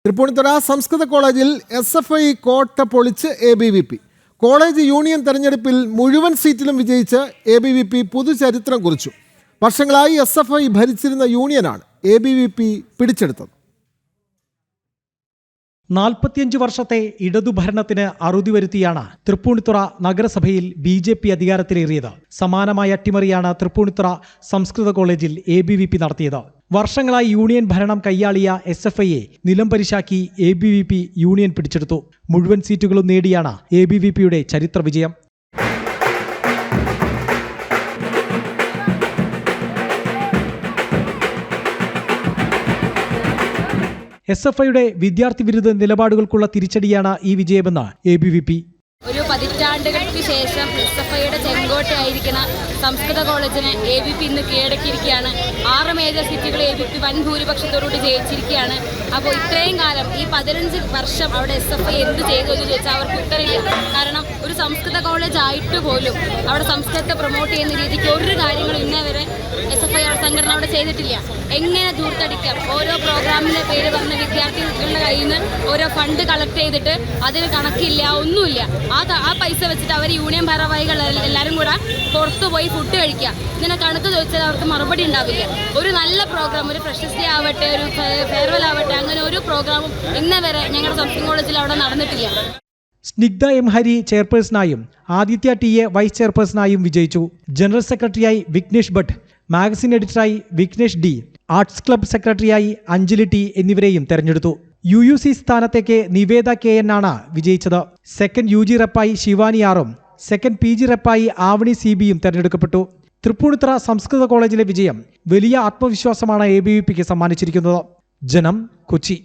തൃപ്പൂണിത്തുറ സംസ്കൃത കോളേജിൽ SFI കോട്ട പൊളിച്ച് ABVP. കോളേജ് യൂണിയൻ തെരഞ്ഞെടുപ്പിൽ മുഴുവൻ സീറ്റിലും വിജയിച്ച് ABVP പുതുചരിത്രം കുറിച്ചു. വർഷങ്ങളായി SFI ഭരിച്ചിരുന്ന യൂണിയനാണ് ABVP പിടിച്ചെടുത്തത്. 45 വർഷത്തെ ഇടതുഭരണത്തിന് അറുതി വരുത്തിയാണ് തൃപ്പൂണിത്തുറ നഗരസഭയിൽ BJP അധികാരത്തിലേറിയത്. സമാനമായ അട്ടിമറിയാണ് തൃപ്പൂണിത്തുറ സംസ്കൃത കോളേജിൽ ABVP നടത്തിയത്. വർഷങ്ങളായി യൂണിയൻ ഭരണം കൈയാളിയ SFIയെ നിലംപരിശാക്കി ABVP യൂണിയൻ പിടിച്ചെടുത്തു. മുഴുവൻ സീറ്റുകളും നേടിയാണ് ABVPയുടെ ചരിത്ര വിജയം. SFIയുടെ വിദ്യാർത്ഥി വിരുദ്ധ നിലപാടുകൾക്കുള്ള തിരിച്ചടിയാണ് ഈ വിജയമെന്ന് ABVP. ഒരു പതിറ്റാണ്ടുകൾക്ക് ശേഷം SFIയുടെ ചെങ്കോട്ടയായിരിക്കുന്ന സംസ്കൃത കോളേജിനെ ABVP ഇന്ന് കീഴടക്കിയിരിക്കുകയാണ്. 6 മേജർ സീറ്റുകൾ ABVP വൻ ഭൂരിപക്ഷത്തോടുകൂടി ജയിച്ചിരിക്കുകയാണ്. അപ്പോൾ ഇത്രയും കാലം ഈ 15 വർഷം അവിടെ SFI എന്ത് ചെയ്തു എന്ന് ചോദിച്ചാൽ അവർക്ക് ഉത്തരവില്ല. കാരണം ഒരു സംസ്കൃത കോളേജ് ആയിട്ട് പോലും അവിടെ സംസ്കൃതത്തെ പ്രൊമോട്ട് ചെയ്യുന്ന രീതിക്ക് ഒരു കാര്യങ്ങളും ഇന്നേ വരെ SFI സംഘടന അവിടെ ചെയ്തിട്ടില്ല. എങ്ങനെ ദൂർത്തടിക്കാം, ഓരോ പ്രോഗ്രാമിൻ്റെ പേര് പറഞ്ഞ വിദ്യാർത്ഥികളുടെ കയ്യിൽ നിന്ന് ഓരോ ഫണ്ട് കളക്ട് ചെയ്തിട്ട് അതിന് കണക്കില്ല, ഒന്നുമില്ല. ആ പൈസ വെച്ചിട്ട് അവർ യൂണിയൻ ഭാരവാഹികൾ എല്ലാവരും കൂടെ പുറത്തു പോയി ഫുഡ് കഴിക്കുക. ഇങ്ങനെ കണക്ക് ചോദിച്ചാൽ അവർക്ക് മറുപടി ഉണ്ടാവില്ല. ഒരു നല്ല പ്രോഗ്രാം, ഒരു പ്രശസ്തി ആവട്ടെ, ഒരു ഫെയർവെൽ ആവട്ടെ, അങ്ങനെ ഒരു പ്രോഗ്രാമും ഇന്നേ വരെ ഞങ്ങളുടെ സംസ്കൃത കോളേജിൽ അവിടെ നടന്നിട്ടില്ല. സ്നിഗ്ധ M. ഹരി ചെയർപേഴ്സണായും ആദിത്യ TA വൈസ് ചെയർപേഴ്സണായും വിജയിച്ചു. ജനറൽ സെക്രട്ടറിയായി വിഘ്നേഷ് ഭട്ട്, മാഗസിൻ എഡിറ്ററായി വിഘ്നേഷ് D, ആർട്സ് ക്ലബ് സെക്രട്ടറിയായി അഞ്ജലി T എന്നിവരെയും തെരഞ്ഞെടുത്തു. UUC സ്ഥാനത്തേക്ക് നിവേദ KN ആണ് വിജയിച്ചത്. സെക്കൻഡ് UG റെപ്പായി ശിവാനി R-ഉം സെക്കൻഡ് PG റെപ്പായി ആവണി CBയും തെരഞ്ഞെടുക്കപ്പെട്ടു. തൃപ്പൂണിത്തുറ സംസ്കൃത കോളേജിലെ വിജയം വലിയ ആത്മവിശ്വാസമാണ് ABVPക്ക് സമ്മാനിച്ചിരിക്കുന്നത്. ജനം, കൊച്ചി.